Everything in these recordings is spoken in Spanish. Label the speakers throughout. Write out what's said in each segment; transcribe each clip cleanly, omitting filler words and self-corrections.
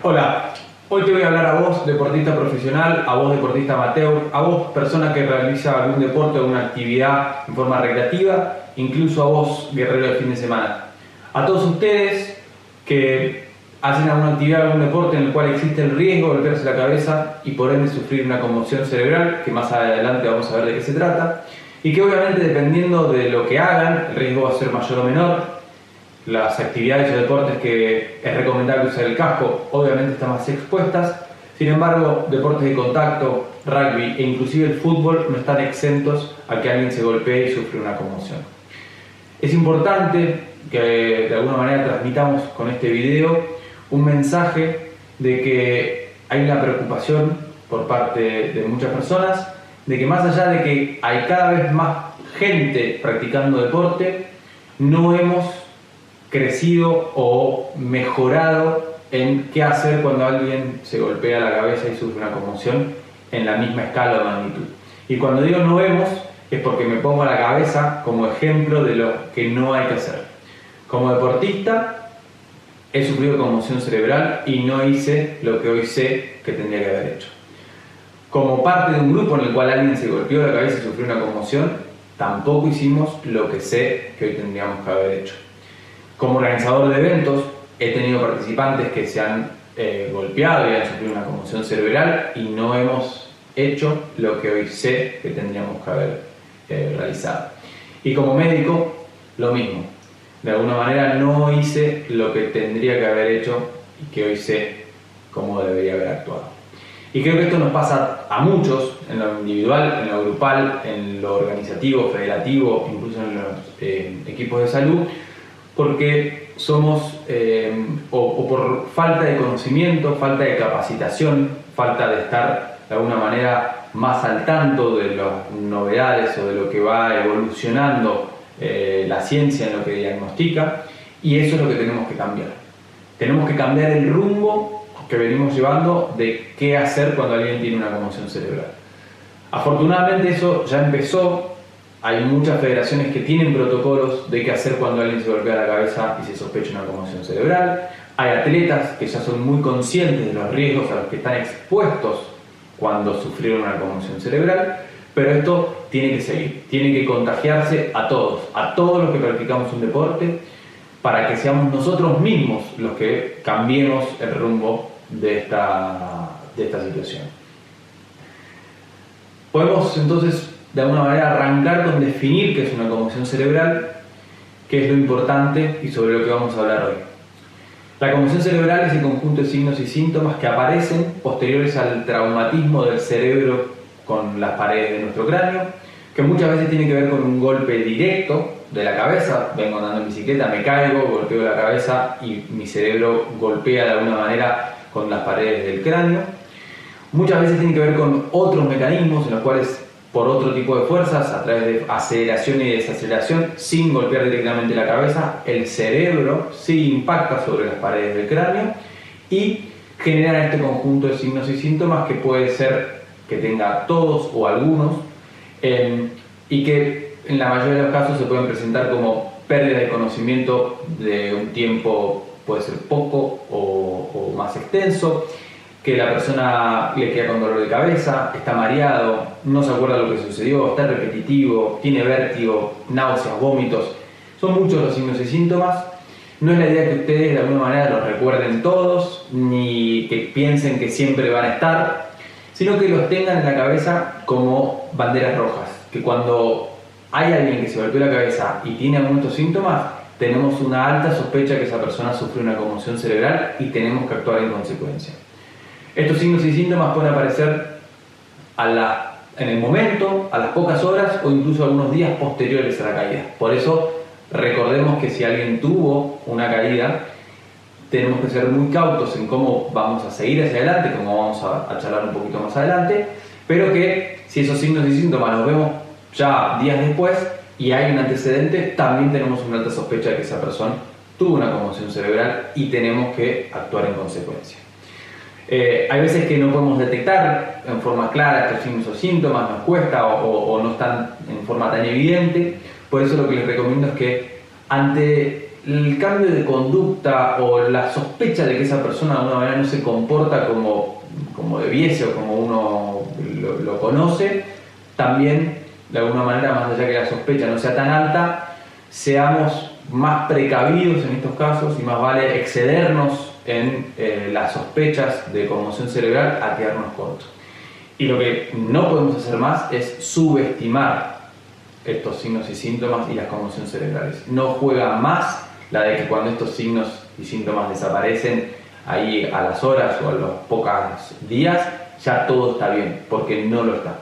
Speaker 1: Hola, hoy te voy a hablar a vos, deportista profesional, a vos, deportista amateur, a vos, persona que realiza algún deporte o una actividad en forma recreativa, incluso a vos, guerrero de fin de semana. A todos ustedes que hacen alguna actividad, algún deporte en el cual existe el riesgo de golpearse la cabeza y por ende sufrir una conmoción cerebral, que más adelante vamos a ver de qué se trata, y que obviamente dependiendo de lo que hagan, el riesgo va a ser mayor o menor. Las actividades o deportes que es recomendable usar el casco obviamente están más expuestas, sin embargo deportes de contacto, rugby e inclusive el fútbol no están exentos a que alguien se golpee y sufra una conmoción. Es importante que de alguna manera transmitamos con este video un mensaje de que hay una preocupación por parte de muchas personas, de que más allá de que hay cada vez más gente practicando deporte, no hemos crecido o mejorado en qué hacer cuando alguien se golpea la cabeza y sufre una conmoción en la misma escala o magnitud. Y cuando digo no vemos, es porque me pongo a la cabeza como ejemplo de lo que no hay que hacer. Como deportista, he sufrido conmoción cerebral y no hice lo que hoy sé que tendría que haber hecho. Como parte de un grupo en el cual alguien se golpeó la cabeza y sufrió una conmoción, tampoco hicimos lo que sé que hoy tendríamos que haber hecho. Como organizador de eventos, he tenido participantes que se han golpeado y han sufrido una conmoción cerebral y no hemos hecho lo que hoy sé que tendríamos que haber realizado. Y como médico, lo mismo. De alguna manera no hice lo que tendría que haber hecho y que hoy sé cómo debería haber actuado. Y creo que esto nos pasa a muchos, en lo individual, en lo grupal, en lo organizativo, federativo, incluso en los equipos de salud, porque somos, o por falta de conocimiento, falta de capacitación, falta de estar de alguna manera más al tanto de las novedades o de lo que va evolucionando la ciencia en lo que diagnostica, y eso es lo que tenemos que cambiar. Tenemos que cambiar el rumbo que venimos llevando de qué hacer cuando alguien tiene una conmoción cerebral. Afortunadamente eso ya empezó. Hay muchas federaciones que tienen protocolos de qué hacer cuando alguien se golpea la cabeza y se sospecha una conmoción cerebral. Hay atletas que ya son muy conscientes de los riesgos a los que están expuestos cuando sufrieron una conmoción cerebral, pero esto tiene que seguir, tiene que contagiarse a todos los que practicamos un deporte, para que seamos nosotros mismos los que cambiemos el rumbo de esta situación. Podemos entonces de alguna manera arrancar con definir qué es una conmoción cerebral, qué es lo importante y sobre lo que vamos a hablar hoy. La conmoción cerebral es el conjunto de signos y síntomas que aparecen posteriores al traumatismo del cerebro con las paredes de nuestro cráneo, que muchas veces tiene que ver con un golpe directo de la cabeza. Vengo andando en bicicleta, me caigo, golpeo la cabeza y mi cerebro golpea de alguna manera con las paredes del cráneo. Muchas veces tiene que ver con otros mecanismos en los cuales, por otro tipo de fuerzas, a través de aceleración y desaceleración, sin golpear directamente la cabeza, el cerebro sí impacta sobre las paredes del cráneo y genera este conjunto de signos y síntomas que puede ser que tenga todos o algunos, y que en la mayoría de los casos se pueden presentar como pérdida de conocimiento de un tiempo, puede ser poco o más extenso, que la persona le queda con dolor de cabeza, está mareado, no se acuerda lo que sucedió, está repetitivo, tiene vértigo, náuseas, vómitos. Son muchos los signos y síntomas. No es la idea que ustedes de alguna manera los recuerden todos, ni que piensen que siempre van a estar, sino que los tengan en la cabeza como banderas rojas, que cuando hay alguien que se golpeó la cabeza y tiene algunos de estos síntomas, tenemos una alta sospecha que esa persona sufre una conmoción cerebral y tenemos que actuar en consecuencia. Estos signos y síntomas pueden aparecer en el momento, a las pocas horas o incluso algunos días posteriores a la caída. Por eso recordemos que si alguien tuvo una caída, tenemos que ser muy cautos en cómo vamos a seguir hacia adelante, como vamos a charlar un poquito más adelante, pero que si esos signos y síntomas los vemos ya días después y hay un antecedente, también tenemos una alta sospecha de que esa persona tuvo una conmoción cerebral y tenemos que actuar en consecuencia. Hay veces que no podemos detectar en forma clara estos signos o síntomas, nos cuesta o no están en forma tan evidente. Por eso lo que les recomiendo es que ante el cambio de conducta o la sospecha de que esa persona de alguna manera no se comporta como debiese o como uno lo conoce, también de alguna manera, más allá que la sospecha no sea tan alta, seamos más precavidos en estos casos y más vale excedernos en las sospechas de conmoción cerebral a quedarnos cortos. Y lo que no podemos hacer más es subestimar estos signos y síntomas y las conmociones cerebrales. No juega más la de que cuando estos signos y síntomas desaparecen ahí a las horas o a los pocos días, ya todo está bien, porque no lo está.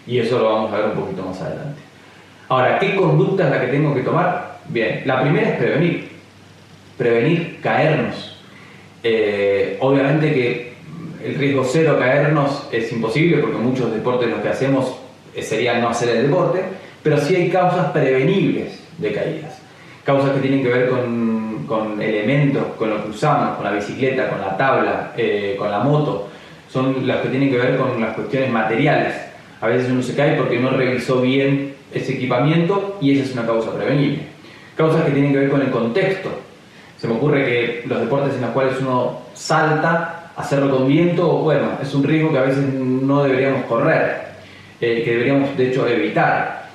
Speaker 1: Y eso lo vamos a ver un poquito más adelante. Ahora, ¿qué conducta es la que tengo que tomar? Bien, la primera es prevenir. Prevenir caernos. Obviamente que el riesgo cero caernos es imposible, porque muchos deportes lo que hacemos sería no hacer el deporte, pero sí hay causas prevenibles de caídas. Causas que tienen que ver con elementos, con lo que usamos, con la bicicleta, con la tabla, con la moto. Son las que tienen que ver con las cuestiones materiales. A veces uno se cae porque no revisó bien ese equipamiento y esa es una causa prevenible. Causas que tienen que ver con el contexto. Se me ocurre que los deportes en los cuales uno salta, hacerlo con viento, bueno, es un riesgo que a veces no deberíamos correr, que deberíamos de hecho evitar.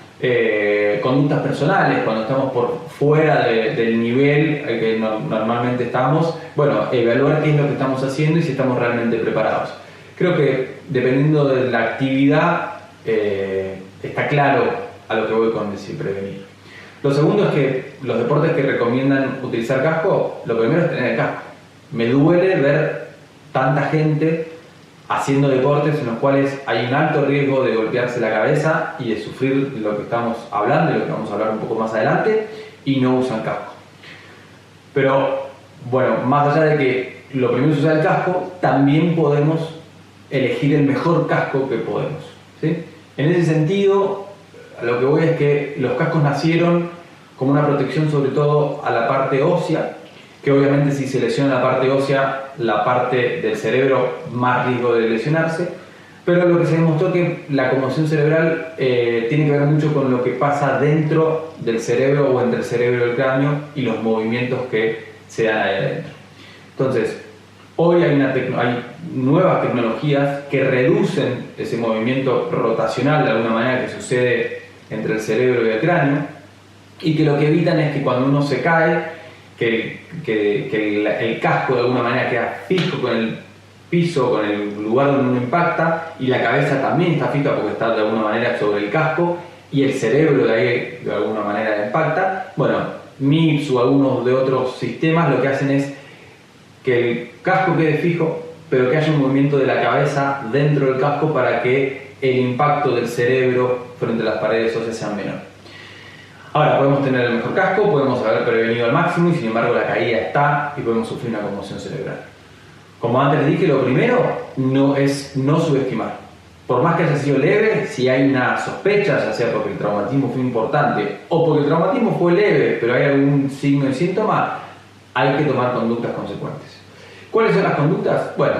Speaker 1: Conductas personales, cuando estamos por fuera del nivel que normalmente estamos, bueno, evaluar qué es lo que estamos haciendo y si estamos realmente preparados. Creo que dependiendo de la actividad está claro a lo que voy con decir prevenir. Lo segundo es que los deportes que recomiendan utilizar casco, lo primero es tener el casco. Me duele ver tanta gente haciendo deportes en los cuales hay un alto riesgo de golpearse la cabeza y de sufrir lo que estamos hablando y lo que vamos a hablar un poco más adelante, y no usan casco. Pero bueno, más allá de que lo primero es usar el casco, también podemos elegir el mejor casco que podemos, ¿sí? En ese sentido, a lo que voy es que los cascos nacieron como una protección sobre todo a la parte ósea, que obviamente si se lesiona la parte ósea, la parte del cerebro, más riesgo de lesionarse, pero lo que se demostró es que la conmoción cerebral tiene que ver mucho con lo que pasa dentro del cerebro o entre el cerebro y el cráneo y los movimientos que se dan ahí adentro. Entonces, hoy hay nuevas tecnologías que reducen ese movimiento rotacional de alguna manera que sucede entre el cerebro y el cráneo, y que lo que evitan es que cuando uno se cae, que el casco de alguna manera queda fijo con el piso, con el lugar donde uno impacta, y la cabeza también está fija porque está de alguna manera sobre el casco, y el cerebro de ahí de alguna manera impacta. Bueno, MIPS o algunos de otros sistemas lo que hacen es que el casco quede fijo, pero que haya un movimiento de la cabeza dentro del casco para que el impacto del cerebro frente a las paredes óseas sea menor. Ahora, podemos tener el mejor casco, podemos haber prevenido al máximo y sin embargo la caída está y podemos sufrir una conmoción cerebral. Como antes les dije, lo primero es no subestimar. Por más que haya sido leve, si hay una sospecha, ya sea porque el traumatismo fue importante o porque el traumatismo fue leve, pero hay algún signo y síntoma, hay que tomar conductas consecuentes. ¿Cuáles son las conductas? Bueno,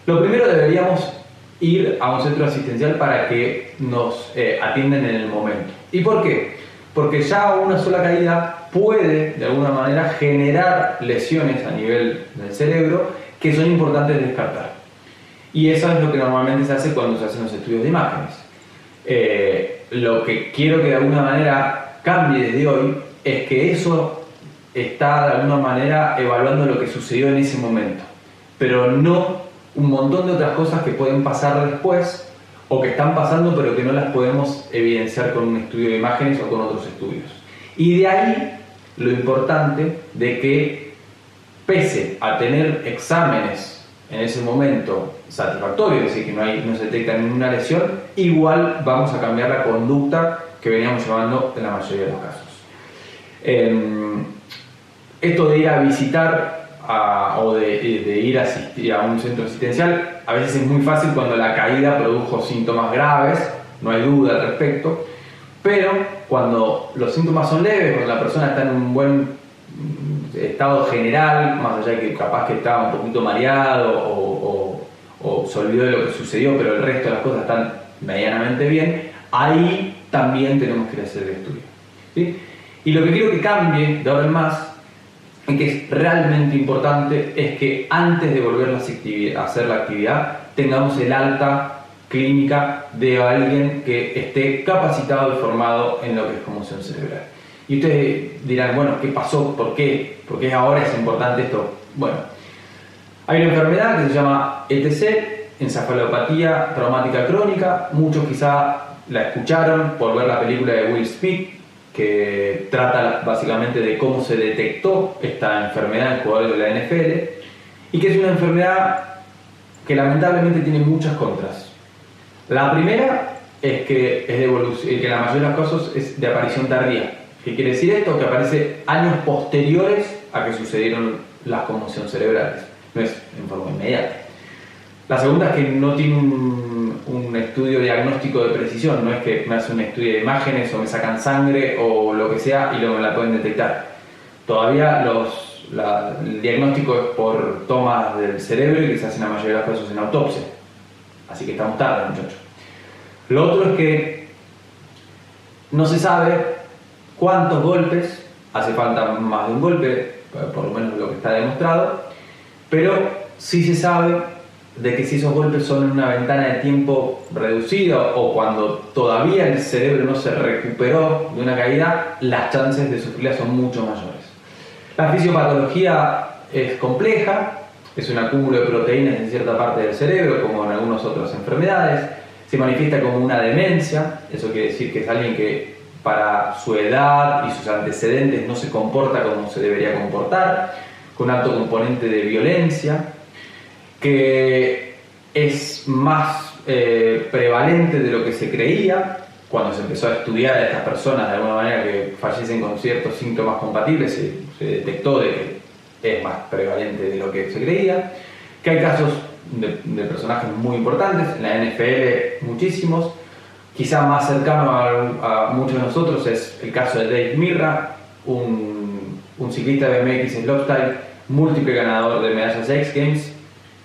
Speaker 1: lo primero deberíamos ir a un centro asistencial para que nos atiendan en el momento. ¿Y por qué? Porque ya una sola caída puede, de alguna manera, generar lesiones a nivel del cerebro que son importantes de descartar. Y eso es lo que normalmente se hace cuando se hacen los estudios de imágenes. Lo que quiero que de alguna manera cambie desde hoy es que eso está de alguna manera evaluando lo que sucedió en ese momento, pero no un montón de otras cosas que pueden pasar después o que están pasando pero que no las podemos evidenciar con un estudio de imágenes o con otros estudios. Y de ahí lo importante de que, pese a tener exámenes en ese momento satisfactorios, es decir, que no se detecta ninguna lesión, igual vamos a cambiar la conducta que veníamos llevando en la mayoría de los casos. Esto de ir a visitar o de ir a asistir a un centro asistencial a veces es muy fácil cuando la caída produjo síntomas graves, no hay duda al respecto, pero cuando los síntomas son leves, cuando la persona está en un buen estado general, más allá de que capaz que estaba un poquito mareado o se olvidó de lo que sucedió, pero el resto de las cosas están medianamente bien, ahí también tenemos que ir a hacer el estudio, ¿sí? Y lo que quiero que cambie de ahora en más y que es realmente importante es que antes de volver a hacer la actividad tengamos el alta clínica de alguien que esté capacitado y formado en lo que es conmoción cerebral. Y ustedes dirán, bueno, ¿qué pasó? ¿Por qué? ¿Por qué ahora es importante esto? Bueno, hay una enfermedad que se llama ETC, encefalopatía traumática crónica. Muchos quizá la escucharon por ver la película de Will Smith, que trata básicamente de cómo se detectó esta enfermedad en jugadores de la NFL, y que es una enfermedad que lamentablemente tiene muchas contras. La primera es que es de evolución, que la mayoría de los casos es de aparición tardía. ¿Qué quiere decir esto? Que aparece años posteriores a que sucedieron las conmociones cerebrales, no es en forma inmediata. La segunda es que no tiene un estudio diagnóstico de precisión, no es que me hacen un estudio de imágenes o me sacan sangre o lo que sea y luego me la pueden detectar. Todavía el diagnóstico es por tomas del cerebro y que se hacen la mayoría de los casos en autopsia. Así que estamos tarde, muchachos. Lo otro es que no se sabe cuántos golpes, hace falta más de un golpe, por lo menos lo que está demostrado, pero sí se sabe de que si esos golpes son en una ventana de tiempo reducida o cuando todavía el cerebro no se recuperó de una caída, las chances de sufrirla son mucho mayores. La fisiopatología es compleja, es un acúmulo de proteínas en cierta parte del cerebro, como en algunas otras enfermedades. Se manifiesta como una demencia, eso quiere decir que es alguien que para su edad y sus antecedentes no se comporta como se debería comportar, con alto componente de violencia, que es más prevalente de lo que se creía. Cuando se empezó a estudiar a estas personas de alguna manera que fallecen con ciertos síntomas compatibles, se detectó de que es más prevalente de lo que se creía, que hay casos de personajes muy importantes, en la NFL muchísimos. Quizá más cercano a muchos de nosotros es el caso de Dave Mirra, un ciclista de BMX slopestyle, múltiple ganador de medallas X Games,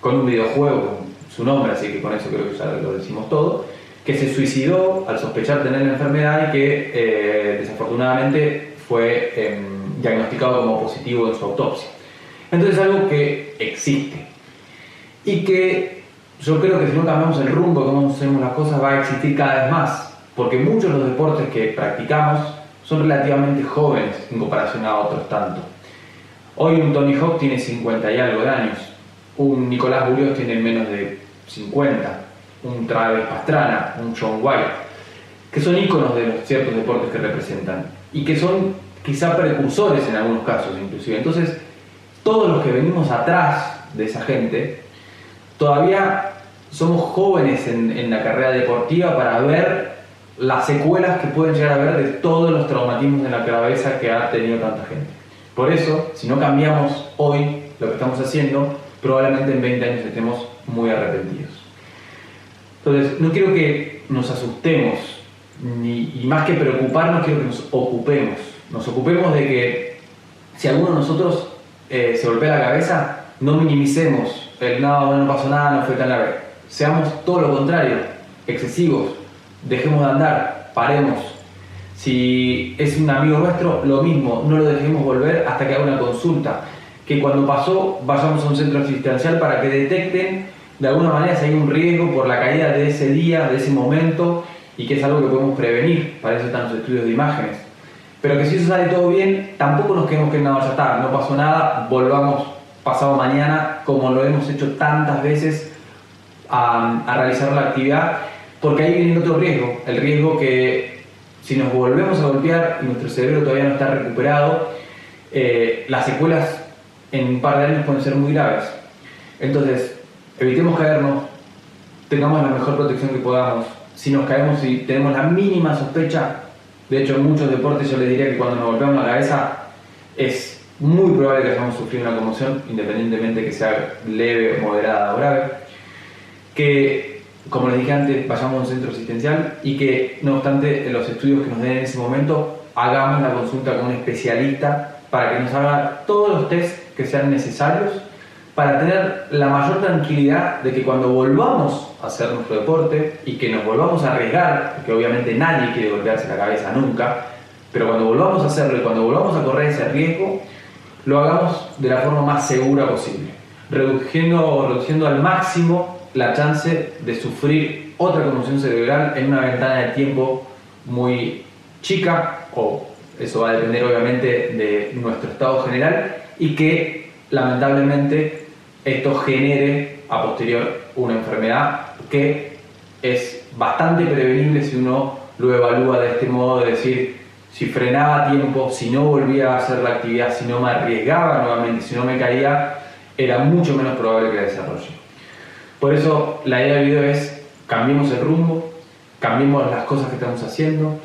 Speaker 1: con un videojuego con su nombre, así que con eso creo que ya lo decimos todo, que se suicidó al sospechar tener la enfermedad y que desafortunadamente fue diagnosticado como positivo en su autopsia. Entonces es algo que existe y que yo creo que si no cambiamos el rumbo de cómo hacemos las cosas va a existir cada vez más, porque muchos de los deportes que practicamos son relativamente jóvenes en comparación a otros tanto. Hoy un Tony Hawk tiene 50 y algo de años, un Nicolás Bullios tiene menos de 50, un Travis Pastrana, un Shaun White, que son íconos de los ciertos deportes que representan y que son quizá precursores en algunos casos inclusive. Entonces, todos los que venimos atrás de esa gente, todavía somos jóvenes en la carrera deportiva para ver las secuelas que pueden llegar a haber de todos los traumatismos en la cabeza que ha tenido tanta gente. Por eso, si no cambiamos hoy lo que estamos haciendo, probablemente en 20 años estemos muy arrepentidos. Entonces, no quiero que nos asustemos, y más que preocuparnos, quiero que nos ocupemos. Nos ocupemos de que si alguno de nosotros se golpea la cabeza, no minimicemos no pasó nada, no fue tan grave. Seamos todo lo contrario, excesivos, dejemos de andar, paremos. Si es un amigo nuestro, lo mismo, no lo dejemos volver hasta que haga una consulta. Que cuando pasó, vayamos a un centro asistencial para que detecten de alguna manera si hay un riesgo por la caída de ese día, de ese momento, y que es algo que podemos prevenir. Para eso están los estudios de imágenes. Pero que si eso sale todo bien, tampoco nos quedemos que nada, ya está, no pasó nada, volvamos pasado mañana, como lo hemos hecho tantas veces, a realizar la actividad, porque ahí viene otro riesgo, el riesgo que si nos volvemos a golpear y nuestro cerebro todavía no está recuperado, las secuelas en un par de años pueden ser muy graves. Entonces, evitemos caernos, tengamos la mejor protección que podamos. Si nos caemos y tenemos la mínima sospecha, de hecho en muchos deportes yo les diría que cuando nos golpeamos la cabeza es muy probable que hayamos sufrido una conmoción, independientemente que sea leve, moderada o grave, que, como les dije antes, vayamos a un centro asistencial y que, no obstante, los estudios que nos den en ese momento, hagamos la consulta con un especialista para que nos haga todos los tests que sean necesarios para tener la mayor tranquilidad de que cuando volvamos a hacer nuestro deporte y que nos volvamos a arriesgar, porque obviamente nadie quiere golpearse la cabeza nunca, pero cuando volvamos a hacerlo y cuando volvamos a correr ese riesgo, lo hagamos de la forma más segura posible, reduciendo al máximo la chance de sufrir otra conmoción cerebral en una ventana de tiempo muy chica, o eso va a depender obviamente de nuestro estado general, y que lamentablemente esto genere a posterior una enfermedad que es bastante prevenible si uno lo evalúa de este modo, de decir, si frenaba a tiempo, si no volvía a hacer la actividad, si no me arriesgaba nuevamente, si no me caía, era mucho menos probable que la desarrolle. Por eso la idea del video es: cambiemos el rumbo, cambiemos las cosas que estamos haciendo.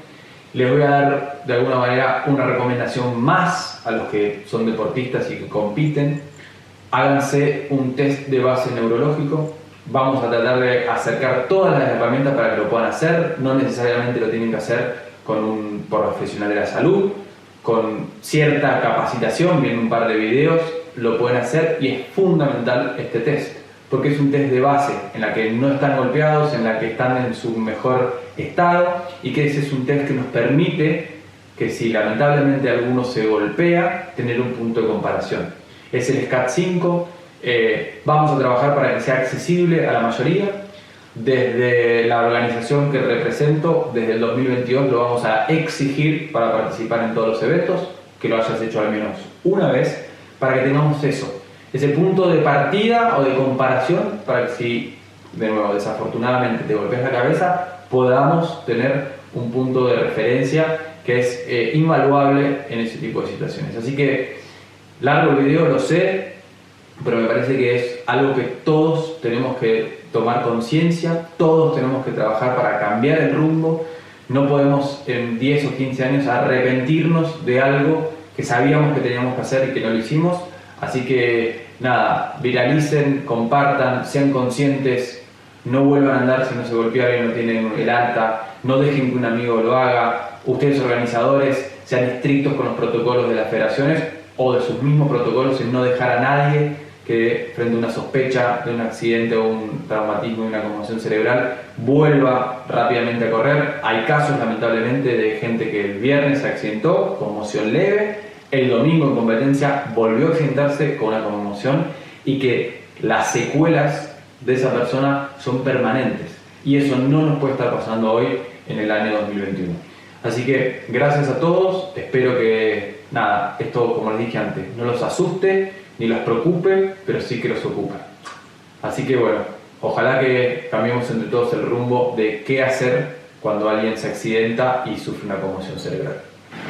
Speaker 1: Les voy a dar de alguna manera una recomendación más a los que son deportistas y que compiten. Háganse un test de base neurológico. Vamos a tratar de acercar todas las herramientas para que lo puedan hacer. No necesariamente lo tienen que hacer con un profesional de la salud. Con cierta capacitación, vienen un par de videos, lo pueden hacer, y es fundamental este test, porque es un test de base en la que no están golpeados, en la que están en su mejor estado, y que ese es un test que nos permite que si lamentablemente alguno se golpea, tener un punto de comparación. Es el SCAT-5, vamos a trabajar para que sea accesible a la mayoría. Desde la organización que represento, desde el 2022 lo vamos a exigir para participar en todos los eventos, que lo hayas hecho al menos una vez, para que tengamos eso, ese punto de partida o de comparación, para que si, de nuevo, desafortunadamente te golpeas la cabeza, podamos tener un punto de referencia que es invaluable en ese tipo de situaciones. Así que, largo el video, lo sé, pero me parece que es algo que todos tenemos que tomar conciencia, todos tenemos que trabajar para cambiar el rumbo. No podemos en 10 o 15 años arrepentirnos de algo que sabíamos que teníamos que hacer y que no lo hicimos. Así que nada, viralicen, compartan, sean conscientes, no vuelvan a andar si no se golpearon y no tienen el alta, no dejen que un amigo lo haga. Ustedes, organizadores, sean estrictos con los protocolos de las federaciones o de sus mismos protocolos en no dejar a nadie que frente a una sospecha de un accidente o un traumatismo y una conmoción cerebral vuelva rápidamente a correr. Hay casos lamentablemente de gente que el viernes se accidentó, conmoción leve, el domingo en competencia volvió a accidentarse con una conmoción, y que las secuelas de esa persona son permanentes, y eso no nos puede estar pasando hoy en el año 2021. Así que gracias a todos, espero que nada, esto, como les dije antes, no los asuste ni los preocupe, pero sí que los ocupa. Así que bueno, ojalá que cambiemos entre todos el rumbo de qué hacer cuando alguien se accidenta y sufre una conmoción cerebral.